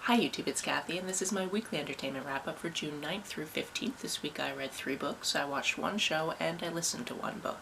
Hi YouTube, it's Kathy, and this is my weekly entertainment wrap-up for June 9th through 15th. This week I read 3 books, I watched 1 show, and I listened to 1 book.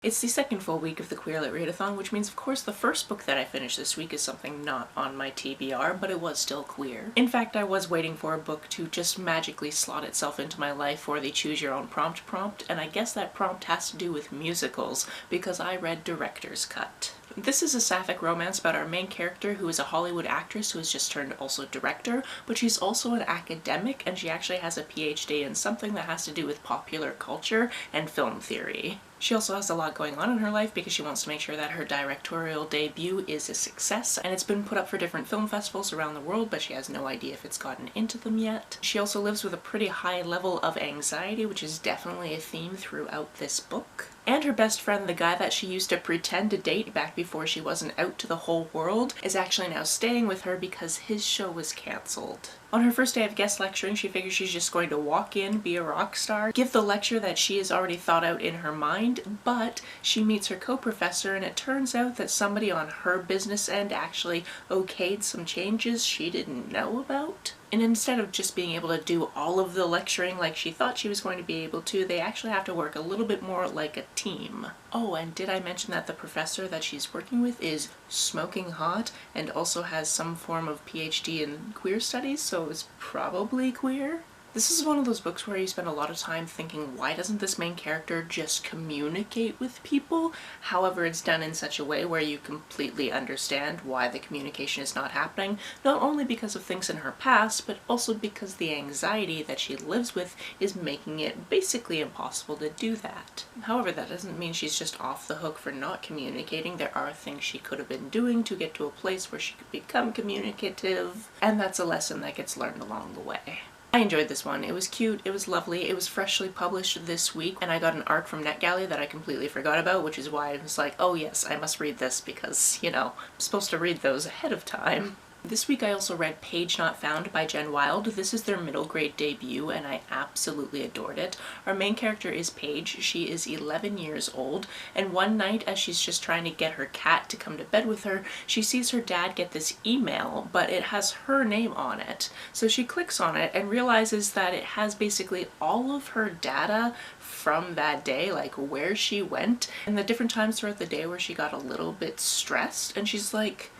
It's the second full week of the Queer Lit Readathon, which means of course the first book that I finished this week is something not on my TBR, but it was still queer. In fact, I was waiting for a book to just magically slot itself into my life for the choose your own prompt, and I guess that prompt has to do with musicals, because I read Director's Cut. This is a sapphic romance about our main character, who is a Hollywood actress who has just turned also director, but she's also an academic, and she actually has a PhD in something that has to do with popular culture and film theory. She also has a lot going on in her life because she wants to make sure that her directorial debut is a success, and it's been put up for different film festivals around the world, but she has no idea if it's gotten into them yet. She also lives with a pretty high level of anxiety, which is definitely a theme throughout this book. And her best friend, the guy that she used to pretend to date back before she wasn't out to the whole world, is actually now staying with her because his show was cancelled. On her first day of guest lecturing, she figures she's just going to walk in, be a rock star, give the lecture that she has already thought out in her mind, but she meets her co-professor and it turns out that somebody on her business end actually okayed some changes she didn't know about. And instead of just being able to do all of the lecturing like she thought she was going to be able to, they actually have to work a little bit more like a team. Oh, and did I mention that the professor that she's working with is smoking hot and also has some form of PhD in queer studies, so it's probably queer? This is one of those books where you spend a lot of time thinking, why doesn't this main character just communicate with people? However, it's done in such a way where you completely understand why the communication is not happening, not only because of things in her past, but also because the anxiety that she lives with is making it basically impossible to do that. However, that doesn't mean she's just off the hook for not communicating. There are things she could have been doing to get to a place where she could become communicative, and that's a lesson that gets learned along the way. I enjoyed this one. It was cute, it was lovely, it was freshly published this week, and I got an arc from NetGalley that I completely forgot about, which is why I was like, oh yes, I must read this because, you know, I'm supposed to read those ahead of time. This week I also read Page Not Found by Jen Wilde. This is their middle grade debut and I absolutely adored it. Our main character is Paige. She is 11 years old, and one night as she's just trying to get her cat to come to bed with her, she sees her dad get this email, but it has her name on it. So she clicks on it and realizes that it has basically all of her data from that day, like where she went and the different times throughout the day where she got a little bit stressed, and she's like,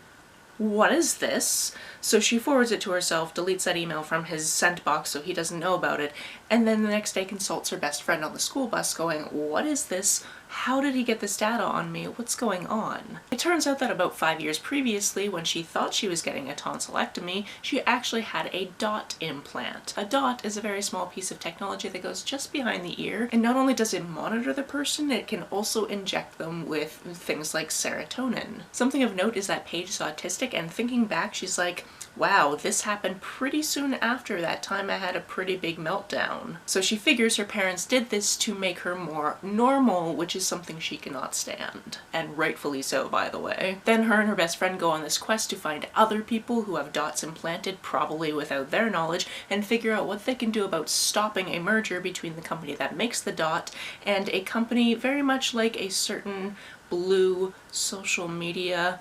what is this? So she forwards it to herself, deletes that email from his sent box so he doesn't know about it, and then the next day consults her best friend on the school bus going, what is this? How did he get this data on me? What's going on? It turns out that about 5 years previously, when she thought she was getting a tonsillectomy, she actually had a DOT implant. A DOT is a very small piece of technology that goes just behind the ear, and not only does it monitor the person, it can also inject them with things like serotonin. Something of note is that Paige is autistic, and thinking back, she's like, wow, this happened pretty soon after that time I had a pretty big meltdown. So she figures her parents did this to make her more normal, which is something she cannot stand. And rightfully so, by the way. Then her and her best friend go on this quest to find other people who have dots implanted, probably without their knowledge, and figure out what they can do about stopping a merger between the company that makes the dot and a company very much like a certain blue social media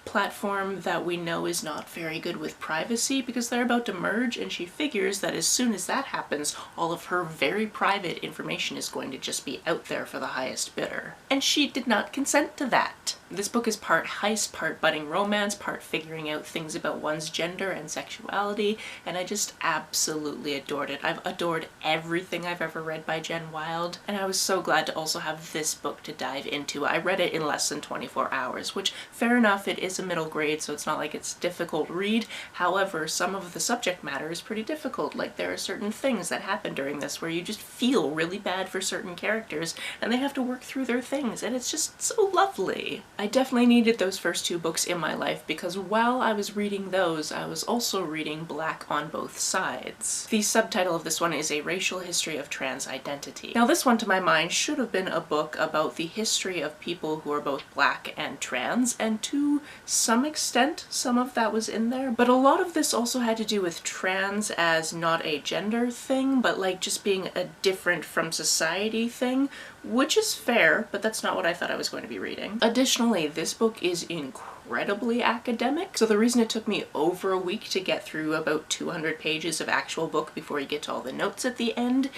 platform that we know is not very good with privacy, because they're about to merge, and she figures that as soon as that happens, all of her very private information is going to just be out there for the highest bidder. And she did not consent to that. This book is part heist, part budding romance, part figuring out things about one's gender and sexuality, and I just absolutely adored it. I've adored everything I've ever read by Jen Wilde, and I was so glad to also have this book to dive into. I read it in less than 24 hours, which, fair enough, it is a middle grade, so it's not like it's a difficult read. However, some of the subject matter is pretty difficult. Like, there are certain things that happen during this where you just feel really bad for certain characters, and they have to work through their things, and it's just so lovely. I definitely needed those first 2 books in my life because while I was reading those, I was also reading Black on Both Sides. The subtitle of this one is A Racial History of Trans Identity. Now this one, to my mind, should have been a book about the history of people who are both Black and trans, and to some extent some of that was in there, but a lot of this also had to do with trans as not a gender thing, but like just being a different from society thing, which is fair, but that's not what I thought I was going to be reading. Additionally, this book is incredibly academic, so the reason it took me over a week to get through about 200 pages of actual book before you get to all the notes at the end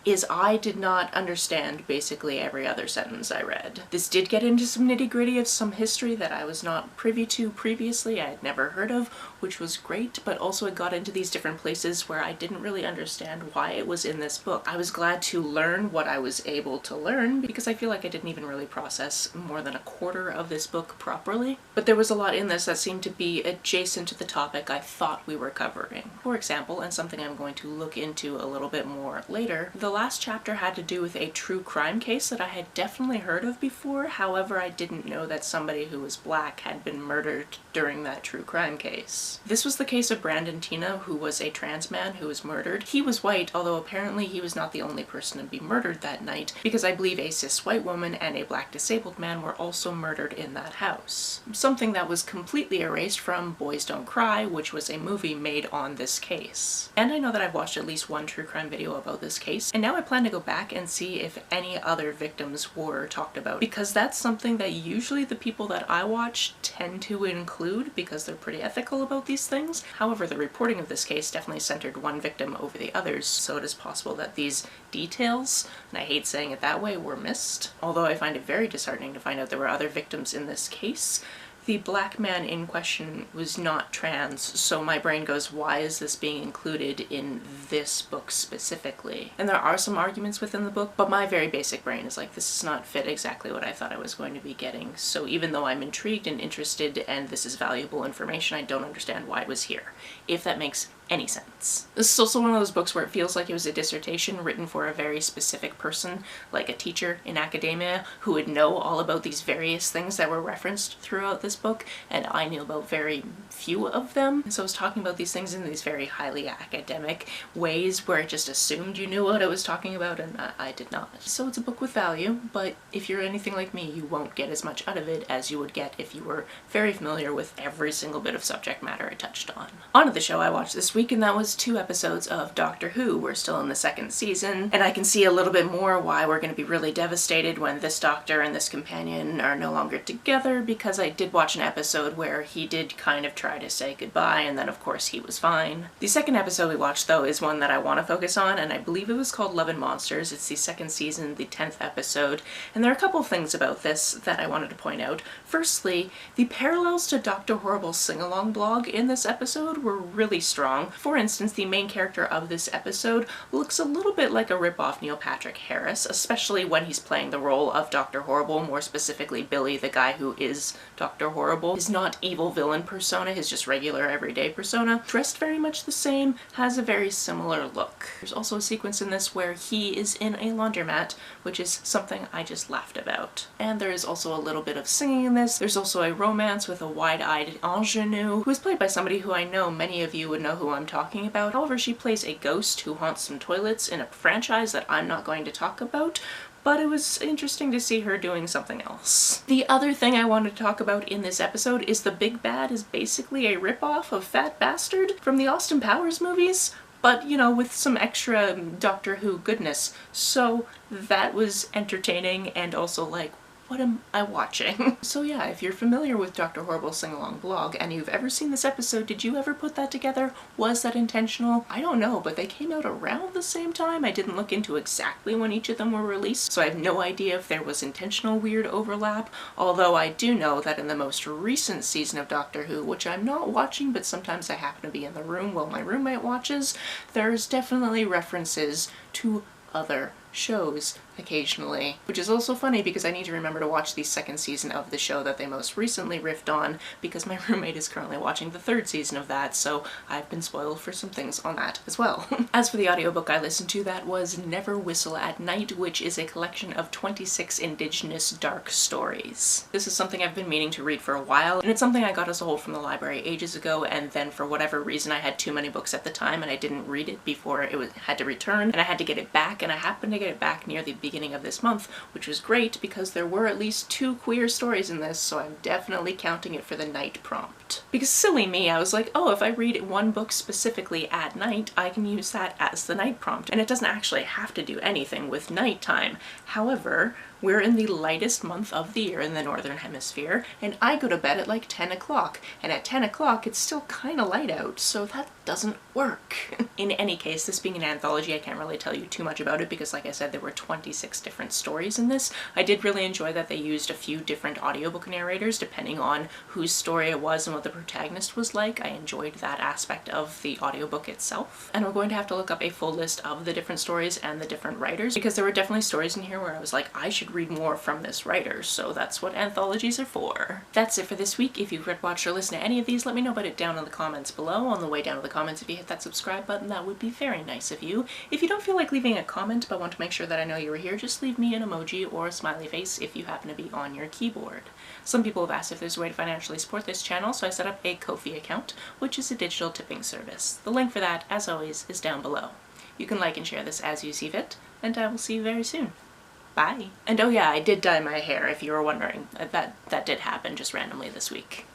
is I did not understand basically every other sentence I read. This did get into some nitty-gritty of some history that I was not privy to previously, I had never heard of, which was great, but also it got into these different places where I didn't really understand why it was in this book. I was glad to learn what I was able to learn because I feel like I didn't even really process more than a quarter of this book properly. But there was a lot in this that seemed to be adjacent to the topic I thought we were covering. For example, and something I'm going to look into a little bit more later, the last chapter had to do with a true crime case that I had definitely heard of before, however I didn't know that somebody who was black had been murdered during that true crime case. This was the case of Brandon Teena, who was a trans man who was murdered. He was white, although apparently he was not the only person to be murdered that night, because I believe a cis white woman and a black disabled man were also murdered in that house. Something that was completely erased from Boys Don't Cry, which was a movie made on this case. And I know that I've watched at least one true crime video about this case, and now I plan to go back and see if any other victims were talked about, because that's something that usually the people that I watch tend to include because they're pretty ethical about these things. However, the reporting of this case definitely centered one victim over the others, so it is possible that these details, and I hate saying it that way, were missed. Although I find it very disheartening to find out there were other victims in this case. The black man in question was not trans, so my brain goes, why is this being included in this book specifically? And there are some arguments within the book, but my very basic brain is like, this does not fit exactly what I thought I was going to be getting. So even though I'm intrigued and interested and this is valuable information, I don't understand why it was here, if that makes any sense. This is also one of those books where it feels like it was a dissertation written for a very specific person, like a teacher in academia who would know all about these various things that were referenced throughout this book, and I knew about very few of them. So I was talking about these things in these very highly academic ways where I just assumed you knew what I was talking about, and I did not. So it's a book with value, but if you're anything like me, you won't get as much out of it as you would get if you were very familiar with every single bit of subject matter it touched on. On to the show I watched this week, and that was 2 episodes of Doctor Who. We're still in the 2nd season, and I can see a little bit more why we're going to be really devastated when this doctor and this companion are no longer together, because I did watch an episode where he did kind of try to say goodbye, and then of course he was fine. The 2nd episode we watched though is one that I want to focus on, and I believe it was called Love and Monsters. It's the 2nd season, the 10th episode, and there are a couple of things about this that I wanted to point out. Firstly, the parallels to Dr. Horrible's sing-along blog in this episode were really strong. For instance, the main character of this episode looks a little bit like a rip-off Neil Patrick Harris, especially when he's playing the role of Dr. Horrible, more specifically Billy, the guy who is Dr. Horrible. His not evil villain persona, his just regular everyday persona, dressed very much the same, has a very similar look. There's also a sequence in this where he is in a laundromat, which is something I just laughed about. And there is also a little bit of singing in this. There's also a romance with a wide-eyed ingenue, who is played by somebody who I know many of you would know who I'm talking about. However, she plays a ghost who haunts some toilets in a franchise that I'm not going to talk about, but it was interesting to see her doing something else. The other thing I wanted to talk about in this episode is the big bad is basically a ripoff of Fat Bastard from the Austin Powers movies, but, you know, with some extra Doctor Who goodness. So that was entertaining and also like, what am I watching? So yeah, if you're familiar with Dr. Horrible's sing-along blog and you've ever seen this episode, did you ever put that together? Was that intentional? I don't know, but they came out around the same time. I didn't look into exactly when each of them were released, so I have no idea if there was intentional weird overlap, although I do know that in the most recent season of Doctor Who, which I'm not watching, but sometimes I happen to be in the room while my roommate watches, there's definitely references to other shows occasionally, which is also funny because I need to remember to watch the 2nd season of the show that they most recently riffed on, because my roommate is currently watching the 3rd season of that, so I've been spoiled for some things on that as well. As for the audiobook I listened to, that was Never Whistle at Night, which is a collection of 26 Indigenous dark stories. This is something I've been meaning to read for a while, and it's something I got as a whole from the library ages ago, and then for whatever reason I had too many books at the time and I didn't read it before it had to return, and I had to get it back, and I happened to get get it back near the beginning of this month, which was great because there were at least 2 queer stories in this, so I'm definitely counting it for the night prompt. Because silly me, I was like, oh, if I read one book specifically at night, I can use that as the night prompt, and it doesn't actually have to do anything with nighttime. However, we're in the lightest month of the year in the Northern Hemisphere, and I go to bed at like 10 o'clock, and at 10 o'clock it's still kind of light out, so that doesn't work. In any case, this being an anthology, I can't really tell you too much about it because, like I said, there were 26 different stories in this. I did really enjoy that they used a few different audiobook narrators depending on whose story it was and what the protagonist was like. I enjoyed that aspect of the audiobook itself. And we're going to have to look up a full list of the different stories and the different writers because there were definitely stories in here where I was like, I should read more from this writer, so that's what anthologies are for. That's it for this week. If you've read, watched, or listened to any of these, let me know about it down in the comments below. On the way down to the comments, if you hit that subscribe button, that would be very nice of you. If you don't feel like leaving a comment but want to make sure that I know you were here, just leave me an emoji or a smiley face if you happen to be on your keyboard. Some people have asked if there's a way to financially support this channel, so I set up a Ko-fi account, which is a digital tipping service. The link for that, as always, is down below. You can like and share this as you see fit, and I will see you very soon. Bye. And oh yeah, I did dye my hair, if you were wondering. That did happen just randomly this week.